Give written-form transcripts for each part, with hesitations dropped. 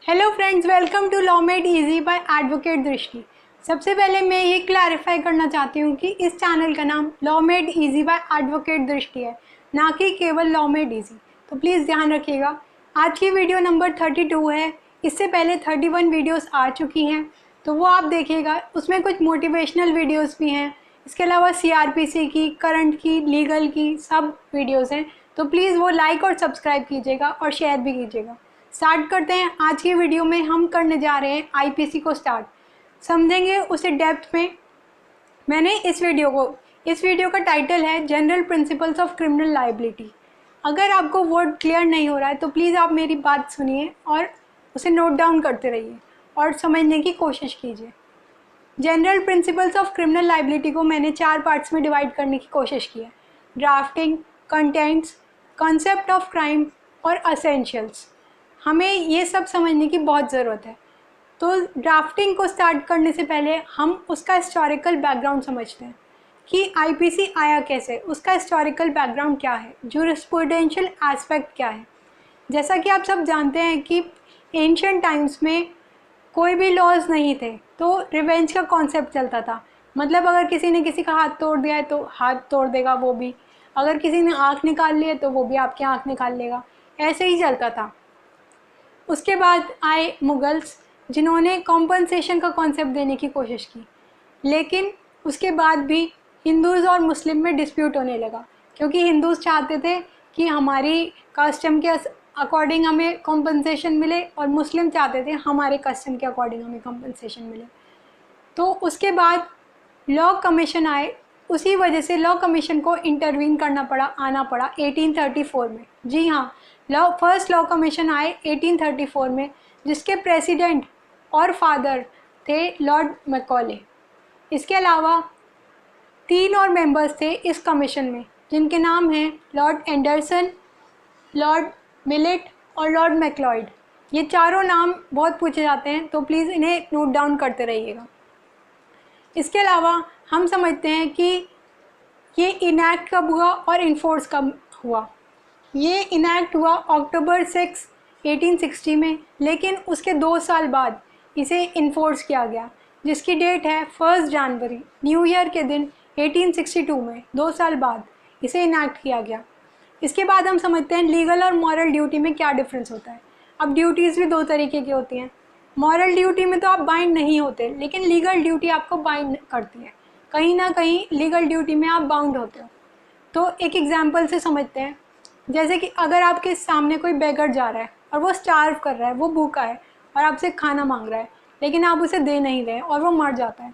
Hello friends, welcome to law made easy by advocate Drishti. सबसे पहले मैं ये क्लैरिफाई करना चाहती हूँ कि इस चैनल का नाम law made easy by advocate Drishti है, ना कि केवल लॉ मेड इजी। तो प्लीज़ ध्यान रखिएगा। आज की वीडियो नंबर 32 है। इससे पहले 31 वीडियोस आ चुकी हैं, तो वो आप देखिएगा। उसमें कुछ मोटिवेशनल वीडियोज़ भी हैं। इसके अलावा CRPC की, करंट की, लीगल की सब वीडियोज़ हैं। तो प्लीज़ वो लाइक और सब्सक्राइब कीजिएगा और शेयर भी कीजिएगा। स्टार्ट करते हैं। आज की वीडियो में हम करने जा रहे हैं IPC को स्टार्ट, समझेंगे उसे डेप्थ में। मैंने इस वीडियो का टाइटल है general principles of criminal liability. अगर आपको वर्ड क्लियर नहीं हो रहा है तो प्लीज़ आप मेरी बात सुनिए और उसे नोट डाउन करते रहिए और समझने की कोशिश कीजिए। General principles of criminal liability को मैंने 4 पार्ट्स में डिवाइड करने की कोशिश की है: drafting, contents, concept of crime और असेंशियल्स। हमें ये सब समझने की बहुत ज़रूरत है। तो ड्राफ्टिंग को स्टार्ट करने से पहले हम उसका हिस्टोरिकल बैकग्राउंड समझते हैं कि IPC आया कैसे, उसका हिस्टोरिकल बैकग्राउंड क्या है, जूरिस्प्रूडेंशियल एस्पेक्ट क्या है। जैसा कि आप सब जानते हैं कि एंशिएंट टाइम्स में कोई भी लॉज नहीं थे, तो रिवेंज का कॉन्सेप्ट चलता था। मतलब अगर किसी ने किसी का हाथ तोड़ दिया है तो हाथ तोड़ देगा वो भी, अगर किसी ने आँख निकाल ली है तो वो भी आपकी आँख निकाल लेगा। ऐसे ही चलता था। उसके बाद आए मुगल्स, जिन्होंने कॉम्पनसेशन का कॉन्सेप्ट देने की कोशिश की, लेकिन उसके बाद भी हिंदूज़ और मुस्लिम में डिस्प्यूट होने लगा, क्योंकि हिंदूज़ चाहते थे कि हमारी कस्टम के अकॉर्डिंग हमें कॉम्पनसेशन मिले और मुस्लिम चाहते थे हमारे कस्टम के अकॉर्डिंग हमें कॉम्पनसेशन मिले। तो उसके बाद लॉ कमीशन आए। उसी वजह से लॉ कमीशन को इंटरवीन आना पड़ा 1834 में। जी हाँ, फर्स्ट लॉ कमीशन आए 1834 में, जिसके प्रेसिडेंट और फादर थे लॉर्ड मैकॉले। इसके अलावा 3 और मेंबर्स थे इस कमीशन में, जिनके नाम हैं लॉर्ड एंडरसन, लॉर्ड मिलेट और लॉर्ड मैक्लॉयड। ये चारों नाम बहुत पूछे जाते हैं, तो प्लीज़ इन्हें नोट डाउन करते रहिएगा। इसके अलावा हम समझते हैं कि ये इनैक्ट कब हुआ और इन्फोर्स कब हुआ। ये इनैक्ट हुआ अक्टूबर 6, 1860 में, लेकिन उसके 2 साल बाद इसे इन्फोर्स किया गया, जिसकी डेट है 1 जनवरी, न्यू ईयर के दिन 1862 में। 2 साल बाद इसे इनैक्ट किया गया। इसके बाद हम समझते हैं लीगल और मॉरल ड्यूटी में क्या डिफरेंस होता है। अब ड्यूटीज़ भी 2 तरीके की होती हैं। मॉरल ड्यूटी में तो आप बाइंड नहीं होते, लेकिन लीगल ड्यूटी आपको बाइंड करती है। कहीं ना कहीं लीगल ड्यूटी में आप बाउंड होते हो। तो एक एग्जांपल से समझते हैं। जैसे कि अगर आपके सामने कोई बेगर जा रहा है और वो स्टार्व कर रहा है, वो भूखा है और आपसे खाना मांग रहा है, लेकिन आप उसे दे नहीं रहे और वो मर जाता है,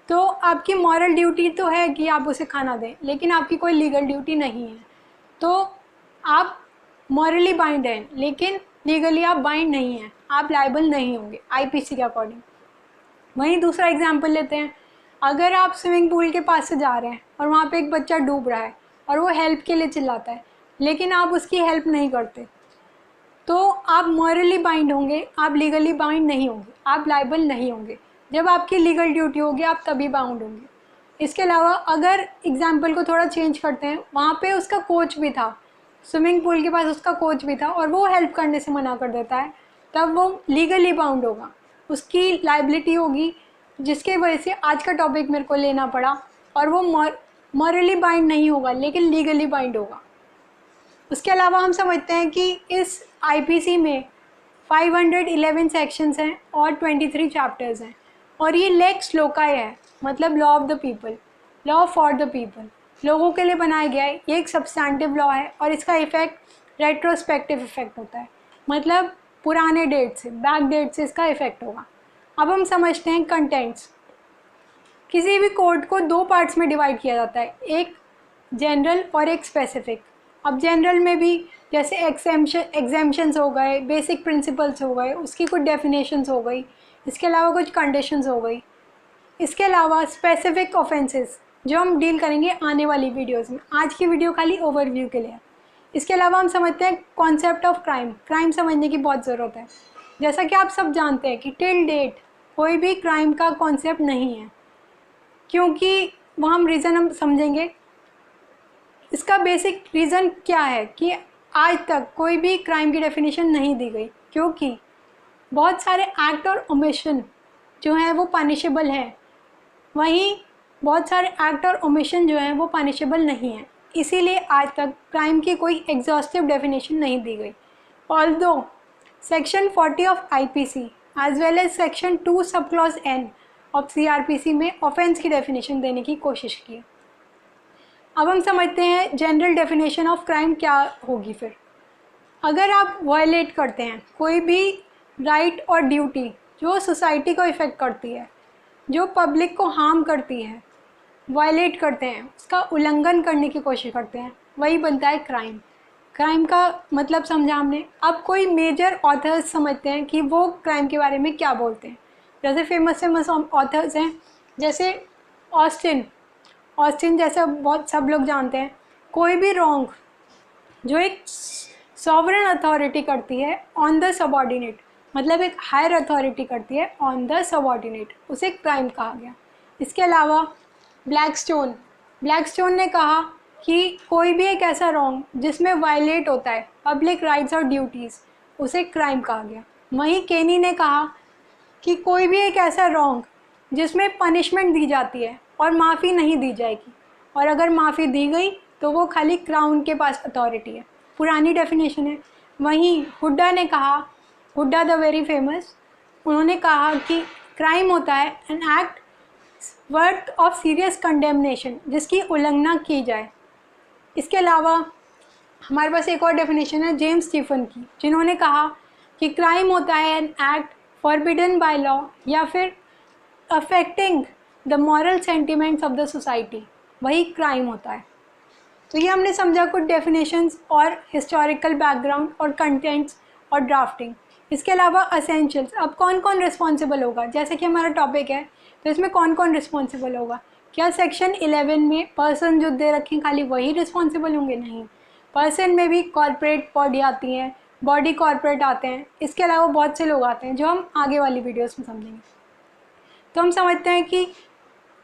तो आपकी मॉरल ड्यूटी तो है कि आप उसे खाना दें, लेकिन आपकी कोई लीगल ड्यूटी नहीं है। तो आप मॉरली बाइंड हैं, लेकिन लीगली आप बाइंड नहीं हैं, आप लायबल नहीं होंगे IPC के अकॉर्डिंग। वहीं दूसरा एग्जाम्पल लेते हैं। अगर आप स्विमिंग पूल के पास से जा रहे हैं और वहाँ पे एक बच्चा डूब रहा है और वो हेल्प के लिए चिल्लाता है, लेकिन आप उसकी हेल्प नहीं करते, तो आप मॉरली बाइंड होंगे, आप लीगली बाइंड नहीं होंगे, आप लायबल नहीं होंगे। जब आपकी लीगल ड्यूटी होगी आप तभी बाउंड होंगे। इसके अलावा अगर एग्जाम्पल को थोड़ा चेंज करते हैं, वहाँ पे उसका कोच भी था, स्विमिंग पूल के पास उसका कोच भी था और वो हेल्प करने से मना कर देता है, तब वो लीगली बाउंड होगा, उसकी लाइबिलिटी होगी, जिसके वजह से आज का टॉपिक मेरे को लेना पड़ा। और वो मॉरली बाइंड नहीं होगा, लेकिन लीगली बाइंड होगा। उसके अलावा हम समझते हैं कि इस IPC में 511 सेक्शंस हैं और 23 चैप्टर्स हैं, और ये लेक्स लोकाय है, मतलब law of the people, law for the people, लोगों के लिए बनाया गया है। ये एक सब्सटैंटिव लॉ है और इसका इफ़ेक्ट रेट्रोस्पेक्टिव इफ़ेक्ट होता है, मतलब पुराने डेट से, बैक डेट से इसका इफ़ेक्ट होगा। अब हम समझते हैं कंटेंट्स। किसी भी कोड को 2 पार्ट्स में डिवाइड किया जाता है, एक जनरल और एक स्पेसिफिक। अब जनरल में भी जैसे एग्जेम्पशंस हो गए, बेसिक प्रिंसिपल्स हो गए, उसकी कुछ डेफिनेशंस हो गई, इसके अलावा कुछ कंडीशंस हो गई। इसके अलावा स्पेसिफिक ऑफेंसेस जो हम डील करेंगे आने वाली वीडियोस में, आज की वीडियो खाली ओवरव्यू के लिए। इसके अलावा हम समझते हैं कॉन्सेप्ट ऑफ क्राइम। क्राइम समझने की बहुत ज़रूरत है। जैसा कि आप सब जानते हैं कि टिल डेट कोई भी क्राइम का कॉन्सेप्ट नहीं है, क्योंकि वो हम रीज़न हम समझेंगे। इसका बेसिक रीज़न क्या है कि आज तक कोई भी क्राइम की डेफिनेशन नहीं दी गई, क्योंकि बहुत सारे एक्ट और ओमिशन जो हैं वो पनिशेबल हैं, वहीं बहुत सारे एक्ट और ओमिशन जो हैं वो पनिशेबल नहीं हैं। इसीलिए आज तक क्राइम की कोई एग्जॉस्टिव डेफिनेशन नहीं दी गई। Although section 40 of IPC as well as section 2 sub clause N of CrPC में ऑफेंस की डेफिनेशन देने की कोशिश की। अब हम समझते हैं जनरल डेफिनेशन ऑफ क्राइम क्या होगी। फिर अगर आप वायलेट करते हैं कोई भी राइट और ड्यूटी जो सोसाइटी को इफ़ेक्ट करती है, जो पब्लिक को हार्म करती है, वायलेट करते हैं, उसका उल्लंघन करने की कोशिश करते हैं, वही बनता है क्राइम। क्राइम का मतलब समझा हमने। अब कोई मेजर ऑथर्स समझते हैं कि वो क्राइम के बारे में क्या बोलते हैं। जैसे फेमस ऑथर्स हैं, जैसे ऑस्टिन जैसे बहुत सब लोग जानते हैं। कोई भी रॉन्ग जो एक सॉवरेन अथॉरिटी करती है ऑन द सबऑर्डिनेट, मतलब एक हायर अथॉरिटी करती है ऑन द सबऑर्डिनेट, उसे क्राइम कहा गया। इसके अलावा ब्लैकस्टोन ने कहा कि कोई भी एक ऐसा रॉन्ग जिसमें वायलेट होता है पब्लिक राइट्स और ड्यूटीज़, उसे क्राइम कहा गया। वहीं केनी ने कहा कि कोई भी एक ऐसा रॉन्ग जिसमें पनिशमेंट दी जाती है और माफ़ी नहीं दी जाएगी, और अगर माफ़ी दी गई तो वो खाली क्राउन के पास अथॉरिटी है, पुरानी डेफिनेशन है। वहीं हुड्डा ने कहा, हुड्डा द वेरी फेमस, उन्होंने कहा कि क्राइम होता है an act worth of serious condemnation, जिसकी उल्लंघना की जाए। इसके अलावा हमारे पास एक और डेफिनेशन है जेम्स स्टीफन की, जिन्होंने कहा कि क्राइम होता है an act forbidden by law या फिर affecting the moral sentiments of the society, वही क्राइम होता है। तो ये हमने समझा कुछ डेफिनेशंस और हिस्टोरिकल बैकग्राउंड और कंटेंट्स और ड्राफ्टिंग। इसके अलावा असेंशियल्स, अब कौन कौन रिस्पॉन्सिबल होगा, जैसे कि हमारा टॉपिक है तो इसमें कौन कौन रिस्पॉन्सिबल होगा। क्या सेक्शन 11 में पर्सन जो दे रखें खाली वही रिस्पॉन्सिबल होंगे? नहीं, पर्सन में भी कॉर्पोरेट बॉडी आती हैं, बॉडी कॉर्पोरेट आते हैं, इसके अलावा बहुत से लोग आते हैं जो हम आगे वाली वीडियोस में समझेंगे। तो हम समझते हैं कि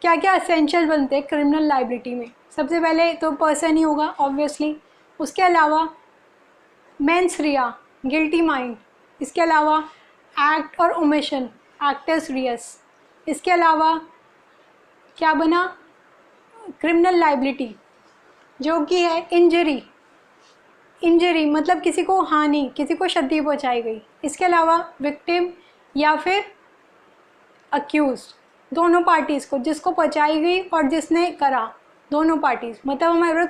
क्या क्या असेंशियल बनते हैं क्रिमिनल लाइबिलिटी में। सबसे पहले तो पर्सन ही होगा ऑब्वियसली, उसके अलावा मेंस रिया गिल्टी माइंड, इसके अलावा एक्ट और ओमिशन एक्टस रियस, इसके अलावा क्या बना क्रिमिनल लाइबिलिटी जो कि है इंजरी मतलब किसी को हानि, किसी को क्षति पहुंचाई गई। इसके अलावा विक्टिम या फिर अक्यूज, दोनों पार्टीज़ को, जिसको पहुंचाई गई और जिसने करा, दोनों पार्टीज़, मतलब हमारे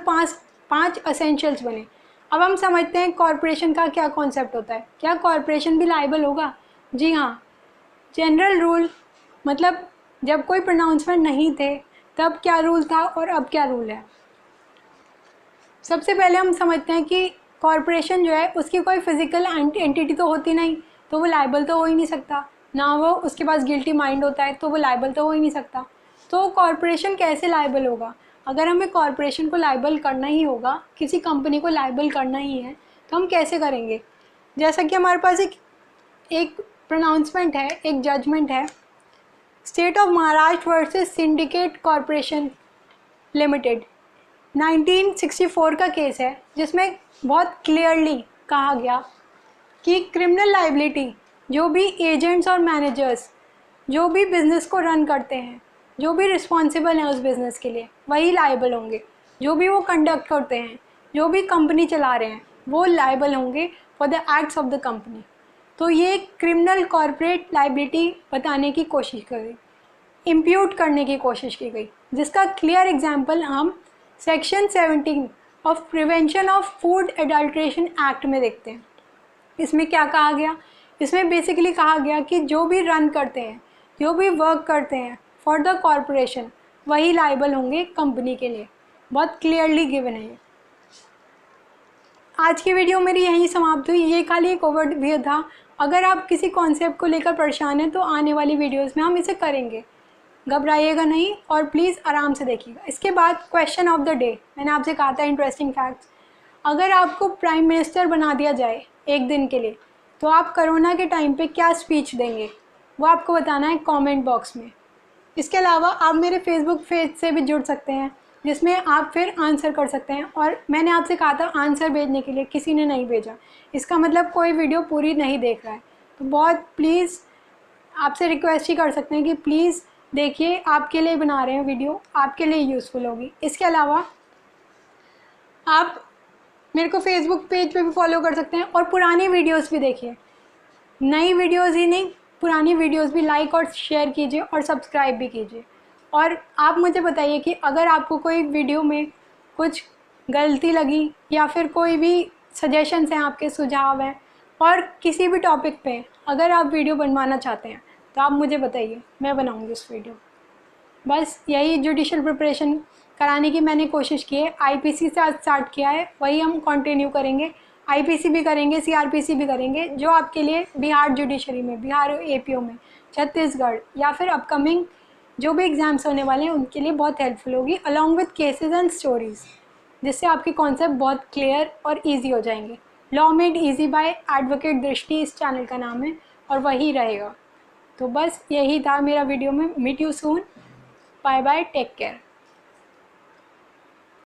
पांच असेंशियल्स बने। अब हम समझते हैं कॉरपोरेशन का क्या कॉन्सेप्ट होता है। क्या कॉरपोरेशन भी लायबल होगा? जी हाँ। जनरल रूल मतलब जब कोई प्रोनाउंसमेंट नहीं थे तब क्या रूल था और अब क्या रूल है। सबसे पहले हम समझते हैं कि कॉरपोरेशन जो है उसकी कोई फिजिकल एंटिटी तो होती नहीं, तो वो लायबल तो हो ही नहीं सकता, ना वो उसके पास गिल्टी माइंड होता है तो वो लायबल तो हो ही नहीं सकता। तो कॉरपोरेशन कैसे लायबल होगा? अगर हमें कॉरपोरेशन को लायबल करना ही होगा, किसी कंपनी को लायबल करना ही है, तो हम कैसे करेंगे? जैसा कि हमारे पास एक प्रोनाउंसमेंट है, एक जजमेंट है, state of Maharashtra versus syndicate corporation limited 1964 का केस है, जिसमें बहुत क्लियरली कहा गया कि क्रिमिनल लाइबिलिटी जो भी एजेंट्स और मैनेजर्स जो भी बिज़नेस को रन करते हैं, जो भी रिस्पॉन्सिबल हैं उस बिज़नेस के लिए, वही लायबल होंगे। जो भी वो कंडक्ट करते हैं, जो भी कंपनी चला रहे हैं, वो लायबल होंगे for the acts of the company. तो ये क्रिमिनल कॉर्पोरेट लाइबिलिटी बताने की कोशिश की गई, इम्प्यूट करने की कोशिश की गई, जिसका क्लियर एग्जाम्पल हम section 17 of prevention of food adulteration act में देखते हैं। इसमें क्या कहा गया? इसमें बेसिकली कहा गया कि जो भी रन करते हैं, जो भी वर्क करते हैं फॉर द कॉरपोरेशन, वही लायबल होंगे कंपनी के लिए। बहुत क्लियरली गिवन है। आज की वीडियो मेरी यहीं समाप्त हुई। ये खाली एक ओवरव्यू था। अगर आप किसी कॉन्सेप्ट को लेकर परेशान हैं तो आने वाली वीडियोस में हम इसे करेंगे, घबराइएगा नहीं और प्लीज़ आराम से देखिएगा। इसके बाद क्वेश्चन ऑफ द डे, मैंने आपसे कहा था इंटरेस्टिंग फैक्ट्स। अगर आपको प्राइम मिनिस्टर बना दिया जाए एक दिन के लिए, तो आप कोरोना के टाइम पे क्या स्पीच देंगे, वो आपको बताना है कमेंट बॉक्स में। इसके अलावा आप मेरे फेसबुक पेज से भी जुड़ सकते हैं, जिसमें आप फिर आंसर कर सकते हैं। और मैंने आपसे कहा था आंसर भेजने के लिए, किसी ने नहीं भेजा, इसका मतलब कोई वीडियो पूरी नहीं देख रहा है। तो बहुत प्लीज़ आपसे रिक्वेस्ट ही कर सकते हैं कि प्लीज़ देखिए, आपके लिए बना रहे हैं वीडियो, आपके लिए यूज़फुल होगी। इसके अलावा आप मेरे को फेसबुक पेज पे भी फॉलो कर सकते हैं और पुरानी वीडियोस भी देखिए। नई वीडियोस ही नहीं, पुरानी वीडियोस भी लाइक और शेयर कीजिए और सब्सक्राइब भी कीजिए। और आप मुझे बताइए कि अगर आपको कोई वीडियो में कुछ गलती लगी या फिर कोई भी सजेशंस हैं, आपके सुझाव हैं, और किसी भी टॉपिक पे अगर आप वीडियो बनवाना चाहते हैं तो आप मुझे बताइए, मैं बनाऊँगी उस वीडियो। बस यही जुडिशल प्रिपरेशन कराने की मैंने कोशिश की है। आईपीसी से आज स्टार्ट किया है, वही हम कंटिन्यू करेंगे। आईपीसी भी करेंगे, सीआरपीसी भी करेंगे, जो आपके लिए बिहार जुडिशरी में, बिहार एपीओ में, छत्तीसगढ़ या फिर अपकमिंग जो भी एग्ज़ाम्स होने वाले हैं उनके लिए बहुत हेल्पफुल होगी, along with cases and stories, जिससे आपके कॉन्सेप्ट बहुत क्लियर और ईजी हो जाएंगे। Law made easy by advocate Drishti इस चैनल का नाम है और वही रहेगा। तो बस यही था मेरा वीडियो में। Meet you soon, bye bye, take care.